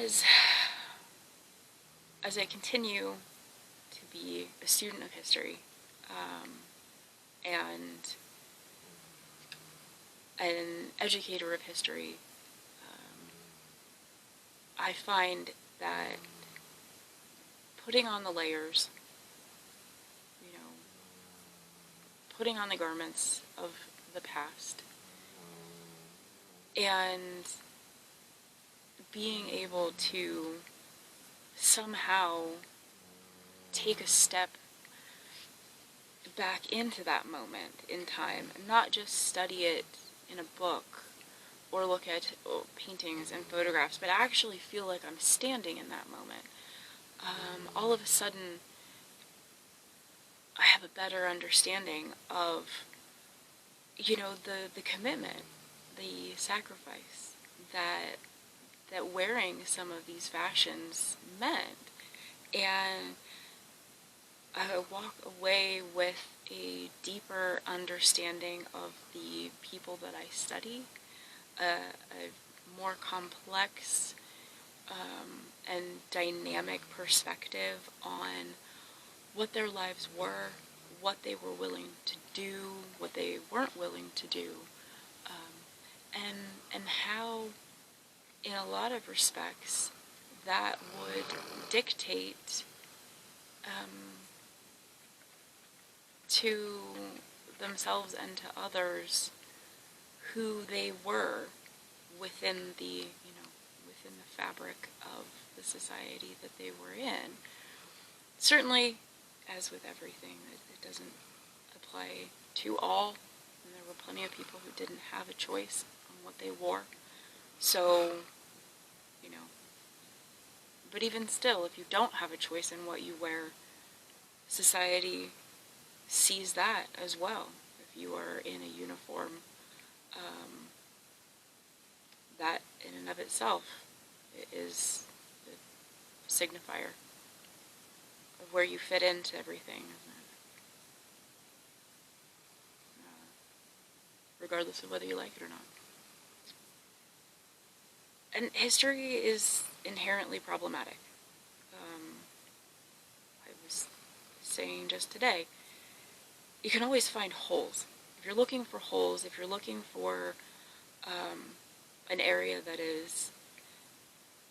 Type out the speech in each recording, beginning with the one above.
as I continue to be a student of history, and an educator of history, I find that putting on the layers, putting on the garments of the past, and being able to somehow take a step back into that moment in time, and not just study it in a book or look at paintings and photographs, but actually feel like I'm standing in that moment. All of a sudden, I have a better understanding of, the commitment, the sacrifice that wearing some of these fashions meant. And I walk away with a deeper understanding of the people that I study, a more complex and dynamic perspective on what their lives were, what they were willing to do, what they weren't willing to do, and how, in a lot of respects, that would dictate to themselves and to others who they were within the fabric of the society that they were in. Certainly, as with everything, it doesn't apply to all, and there were plenty of people who didn't have a choice on what they wore. So, but even still, if you don't have a choice in what you wear, society sees that as well. If you are in a uniform, that in and of itself is the signifier of where you fit into everything, regardless of whether you like it or not. And history is inherently problematic. I was saying just today, you can always find holes. If you're looking for holes, if you're looking for an area that is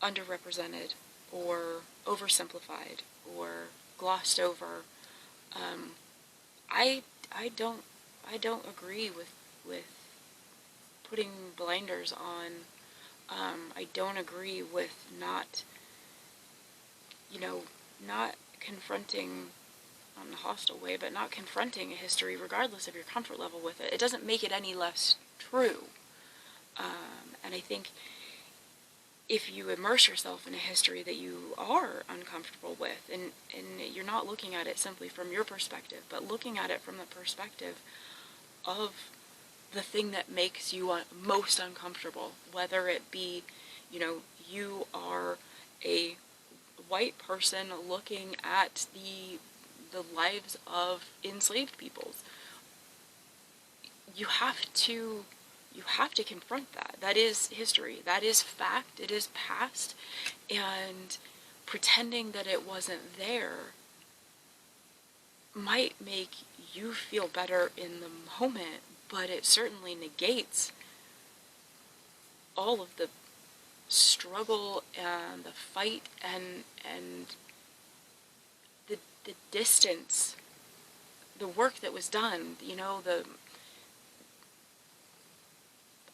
underrepresented or oversimplified or glossed over, I don't agree with putting blinders on. I don't agree with not confronting, not in a hostile way, but not confronting a history regardless of your comfort level with it. It doesn't make it any less true. And I think if you immerse yourself in a history that you are uncomfortable with, and you're not looking at it simply from your perspective, but looking at it from the perspective of the thing that makes you most uncomfortable, whether it be, you are a white person looking at the lives of enslaved peoples, you have to confront that. That is history. That is fact. It is past. And pretending that it wasn't there might make you feel better in the moment, but it certainly negates all of the struggle and the fight and the distance, the work that was done.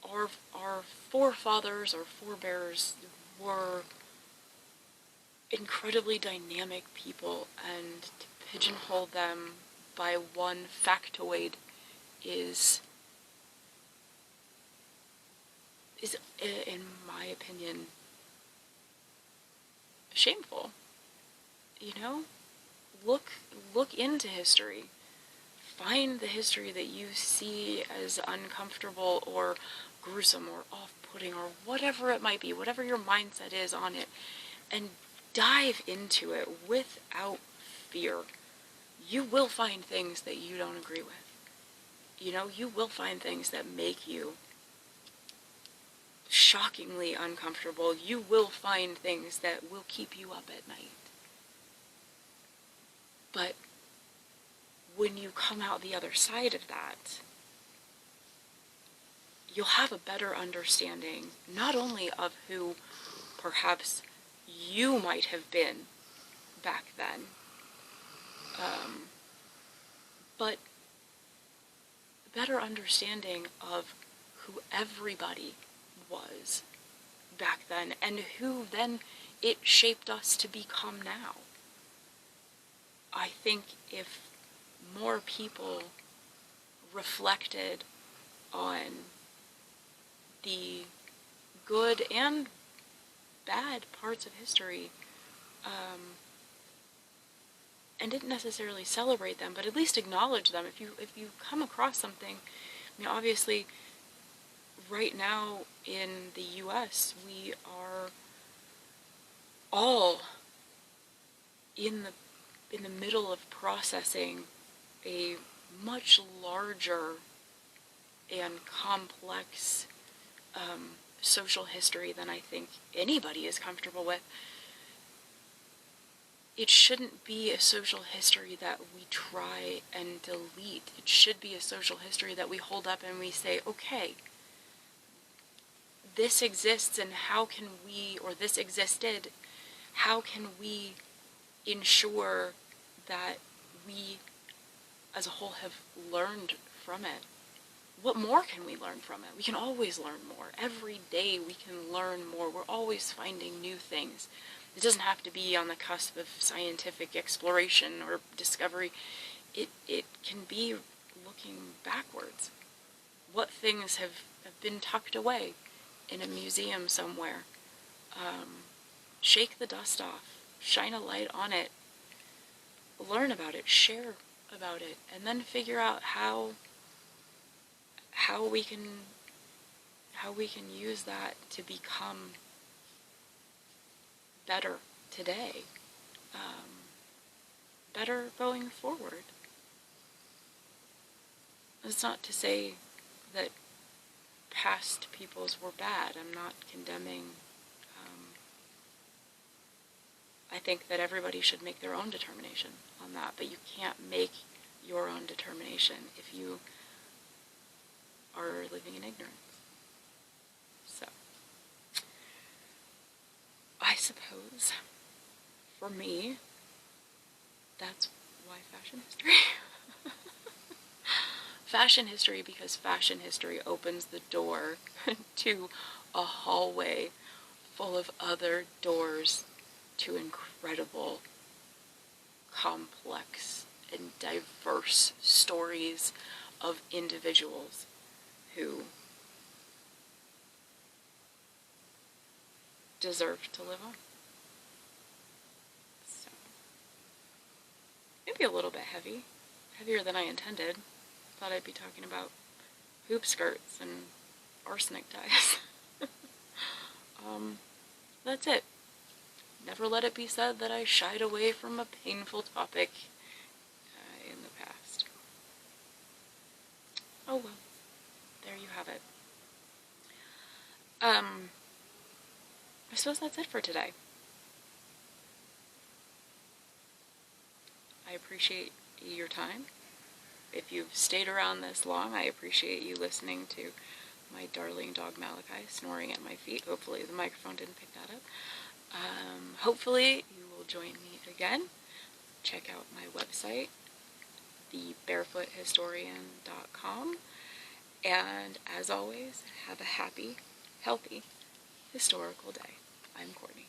Our forefathers, our forebears were incredibly dynamic people, and to pigeonhole them by one factoid is, in my opinion, shameful. Look into history. Find the history that you see as uncomfortable or gruesome or off-putting or whatever it might be, whatever your mindset is on it, and dive into it without fear. You will find things that you don't agree with. You will find things that make you shockingly uncomfortable. You will find things that will keep you up at night. But when you come out the other side of that, you'll have a better understanding not only of who perhaps you might have been back then, but a better understanding of who everybody was back then and who then it shaped us to become now. I think if more people reflected on the good and bad parts of history, and didn't necessarily celebrate them, but at least acknowledge them. If you come across something, I mean, obviously, right now in the U.S., we are all in the middle of processing a much larger and complex social history than I think anybody is comfortable with. It shouldn't be a social history that we try and delete. It should be a social history that we hold up and we say, okay, this exists, and how can we, or this existed, how can we ensure that we as a whole have learned from it? What more can we learn from it? We can always learn more. Every day we can learn more. We're always finding new things. It doesn't have to be on the cusp of scientific exploration or discovery. It can be looking backwards. What things have been tucked away in a museum somewhere? Shake the dust off. Shine a light on it. Learn about it. Share about it. And then figure out how we can use that to become better today, better going forward. It's not to say that past peoples were bad. I'm not condemning. I think that everybody should make their own determination on that, but you can't make your own determination if you are living in ignorance. So, I suppose, for me, that's why fashion history. Fashion history, because fashion history opens the door to a hallway full of other doors to incredible, complex, and diverse stories of individuals who deserve to live on. So, maybe a little bit heavier than I intended. Thought I'd be talking about hoop skirts and arsenic dyes. That's it. Never let it be said that I shied away from a painful topic in the past. Oh well, there you have it. I suppose that's it for today. I appreciate your time. If you've stayed around this long, I appreciate you listening to my darling dog Malachi snoring at my feet. Hopefully the microphone didn't pick that up. Hopefully you will join me again. Check out my website, thebarefoothistorian.com. And as always, have a happy, healthy, historical day. I'm Courtney.